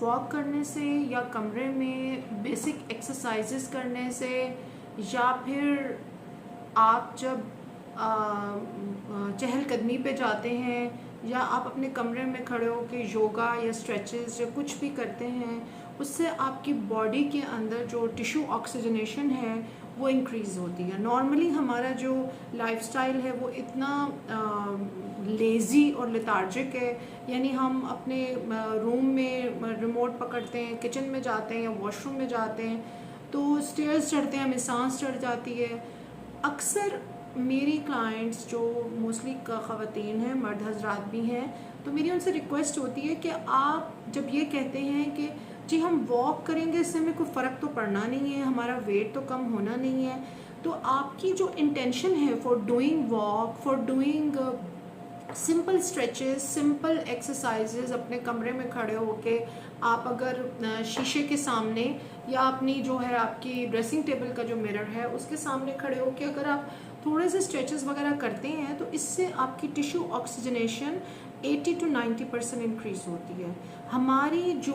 Walk करने से या कमरे में बेसिक एक्सरसाइजेस करने से, या फिर आप जब चहलकदमी पे जाते हैं, या आप अपने कमरे में खड़े होकर योगा या स्ट्रेचेस या कुछ भी करते हैं, उससे आपकी बॉडी के अंदर जो टिश्यू ऑक्सीजनेशन है वो इंक्रीज़ होती है। नॉर्मली हमारा जो लाइफस्टाइल है वो इतना लेज़ी और लेथार्जिक है, यानी हम अपने रूम में रिमोट पकड़ते हैं, किचन में जाते हैं या वॉशरूम में जाते हैं तो स्टेयर्स चढ़ते हैं, हमें सांस चढ़ जाती है। अक्सर मेरी क्लाइंट्स जो मोस्टली ख़वातीन हैं, मर्द हजरात भी हैं, तो मेरी उनसे रिक्वेस्ट होती है कि आप जब ये कहते हैं कि जी हम वॉक करेंगे इससे हमें कोई फ़र्क तो पड़ना नहीं है, हमारा वेट तो कम होना नहीं है, तो आपकी जो इंटेंशन है for doing walk, for doing simple stretches, simple exercises, अपने कमरे में खड़े होके आप अगर शीशे के सामने या अपनी जो है आपकी ड्रेसिंग टेबल का जो मिरर है उसके सामने खड़े होके अगर आप थोड़े से स्ट्रेचेस वगैरह करते हैं तो इससे आपकी टिश्यू ऑक्सीजनेशन 80 to 90% इंक्रीज़ होती है। हमारी जो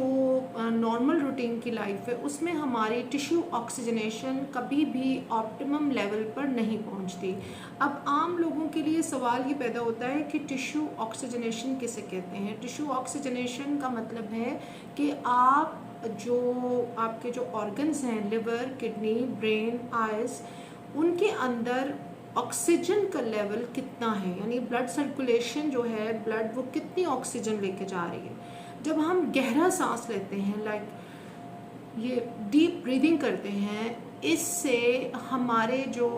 नॉर्मल रूटीन की लाइफ है उसमें हमारी टिश्यू ऑक्सीजनेशन कभी भी ऑप्टिमम लेवल पर नहीं पहुंचती। अब आम लोगों के लिए सवाल ये पैदा होता है कि टिश्यू ऑक्सीजनेशन किसे कहते हैं। टिश्यू ऑक्सीजनेशन का मतलब है कि आप जो आपके जो ऑर्गन्स हैं, लिवर, किडनी, ब्रेन, आइज, उनके अंदर ऑक्सीजन का लेवल कितना है, यानी ब्लड सर्कुलेशन जो है, ब्लड वो कितनी ऑक्सीजन लेके जा रही है। जब हम गहरा सांस लेते हैं, लाइक ये डीप ब्रीदिंग करते हैं, इससे हमारे जो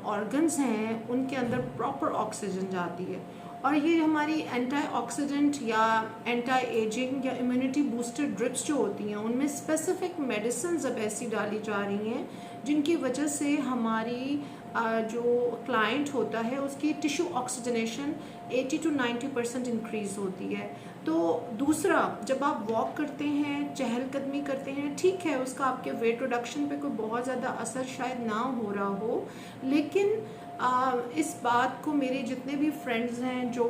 ऑर्गन्स हैं उनके अंदर प्रॉपर ऑक्सीजन जाती है और ये हमारी एंटी ऑक्सीडेंट या एंटी एजिंग या इम्यूनिटी बूस्टर ड्रिप्स जो होती हैं उनमें स्पेसिफिक मेडिसिन अब ऐसी डाली जा रही हैं जिनकी वजह से हमारी जो क्लाइंट होता है उसकी टिश्यू ऑक्सीजनेशन 80 to 90% इंक्रीज़ होती है। तो दूसरा, जब आप वॉक करते हैं, चहलकदमी करते हैं, ठीक है उसका आपके वेट रिडक्शन पे कोई बहुत ज़्यादा असर शायद ना हो रहा हो, लेकिन इस बात को मेरे जितने भी फ्रेंड्स हैं जो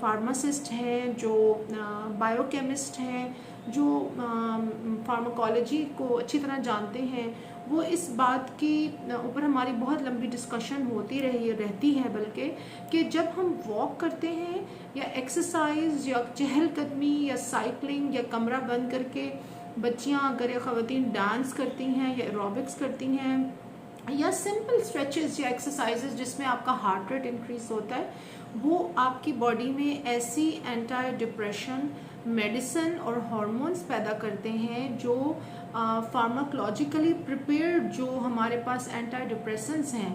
फार्मासिस्ट हैं, जो बायोकेमिस्ट हैं, जो फार्माकोलॉजी को अच्छी तरह जानते हैं, वो इस बात की ऊपर हमारी बहुत लंबी डिस्कशन होती रहती है बल्कि कि जब हम वॉक करते हैं या एक्सरसाइज या चहलकदमी या साइकिलिंग या कमरा बंद करके बच्चियां अगर या ख़वातीन डांस करती हैं या एरोबिक्स करती हैं या सिंपल स्ट्रेचेस या एक्सरसाइजेज जिसमें आपका हार्ट रेट इंक्रीज होता है, वो आपकी बॉडी में ऐसी एंटी डिप्रेशन मेडिसिन और हार्मोन्स पैदा करते हैं जो फार्माकोलॉजिकली प्रिपेयर्ड जो हमारे पास एंटी डिप्रेसेंट्स हैं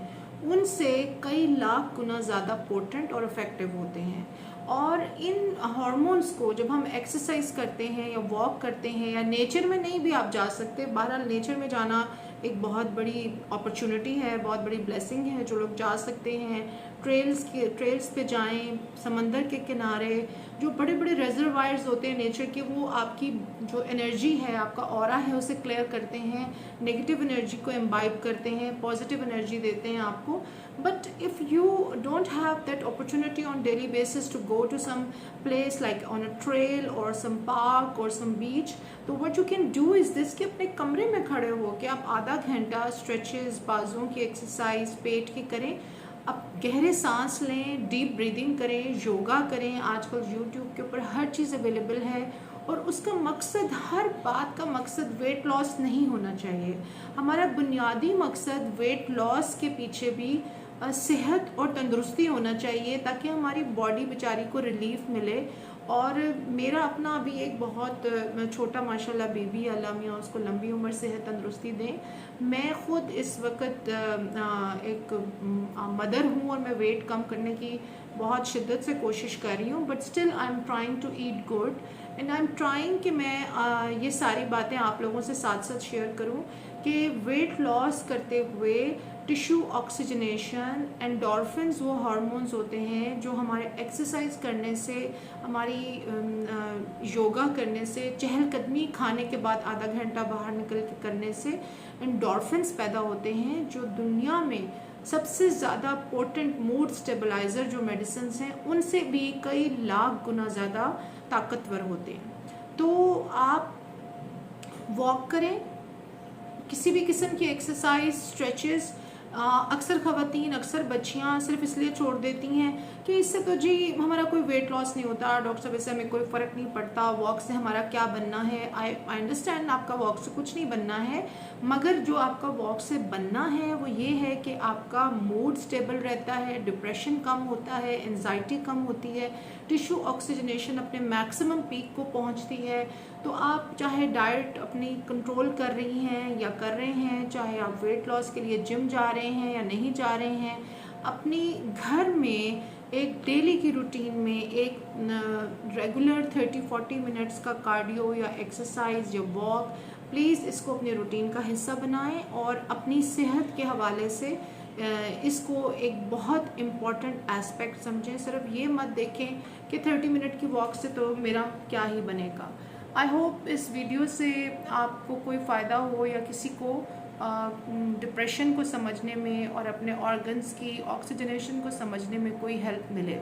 उनसे कई लाख गुना ज़्यादा पोटेंट और इफ़ेक्टिव होते हैं। और इन हार्मोन्स को जब हम एक्सरसाइज करते हैं या वॉक करते हैं या नेचर में नहीं भी आप जा सकते, बहरहाल नेचर में जाना एक बहुत बड़ी अपॉर्चुनिटी है, बहुत बड़ी ब्लेसिंग है, जो लोग जा सकते हैं ट्रेल्स पे जाएं, समंदर के किनारे जो बड़े बड़े रिजर्वायर्स होते हैं नेचर के, वो आपकी जो एनर्जी है, आपका ऑरा है उसे क्लियर करते हैं, नेगेटिव एनर्जी को इम्बाइब करते हैं, पॉजिटिव एनर्जी देते हैं आपको। But if you don't have that opportunity on daily basis to go to some place like on a trail or some park or some beach, तो what you can do is this कि अपने कमरे में खड़े हो के आप आधा घंटा स्ट्रेचेस, बाजुओं की एक्सरसाइज, पेट की करें, आप गहरे सांस लें, डीप ब्रीदिंग करें, योगा करें। आजकल YouTube के ऊपर हर चीज़ अवेलेबल है और उसका मकसद, हर बात का मकसद वेट लॉस नहीं होना चाहिए। हमारा बुनियादी मकसद वेट लॉस के पीछे भी सेहत और तंदुरुस्ती होना चाहिए ताकि हमारी बॉडी बेचारी को रिलीफ मिले। और मेरा अपना अभी एक बहुत छोटा माशाल्लाह बेबी, अल्लाह मियाँ उसको लंबी उम्र सेहत तंदुरुस्ती दें। मैं ख़ुद इस वक्त एक मदर हूँ और मैं वेट कम करने की बहुत शिद्दत से कोशिश कर रही हूँ, but still I am trying to eat good and I am trying कि मैं ये सारी बातें आप लोगों से साथ साथ शेयर करूँ कि वेट लॉस करते हुए टिश्यू ऑक्सीजनेशन, एंडोर्फिन्स वो हार्मोन्स होते हैं जो हमारे एक्सरसाइज करने से, हमारी योगा करने से, चहलकदमी खाने के बाद आधा घंटा बाहर निकल के करने से एंडोर्फिन्स पैदा होते हैं जो दुनिया में सबसे ज़्यादा पोटेंट मूड स्टेबलाइज़र जो मेडिसिन हैं उनसे भी कई लाख गुना ज़्यादा ताकतवर होते हैं। तो आप वॉक करें, किसी भी किस्म की एक्सरसाइज, स्ट्रेचेस। अक्सर ख़वातीन, अक्सर बच्चियां सिर्फ इसलिए छोड़ देती हैं कि इससे तो जी हमारा कोई वेट लॉस नहीं होता, डॉक्टर साहब इससे हमें कोई फ़र्क नहीं पड़ता, वॉक से हमारा क्या बनना है। आई अंडरस्टैंड आपका वॉक से कुछ नहीं बनना है, मगर जो आपका वॉक से बनना है वो ये है कि आपका मूड स्टेबल रहता है, डिप्रेशन कम होता है, एंजाइटी कम होती है, टिश्यू ऑक्सीजनेशन अपने मैक्सिमम पीक को पहुंचती है। तो आप चाहे डाइट अपनी कंट्रोल कर रही हैं या कर रहे हैं, चाहे आप वेट लॉस के लिए जिम जा रहे हैं या नहीं जा रहे हैं, अपनी घर में एक डेली की रूटीन में एक रेगुलर 30-40 मिनट्स का कार्डियो या एक्सरसाइज या वॉक, प्लीज़ इसको अपने रूटीन का हिस्सा बनाएं और अपनी सेहत के हवाले से इसको एक बहुत इम्पॉर्टेंट एस्पेक्ट समझें। सिर्फ ये मत देखें कि 30 मिनट की वॉक से तो मेरा क्या ही बनेगा। आई होप इस वीडियो से आपको कोई फ़ायदा हो या किसी को डिप्रेशन को समझने में और अपने ऑर्गन्स की ऑक्सीजनेशन को समझने में कोई हेल्प मिले।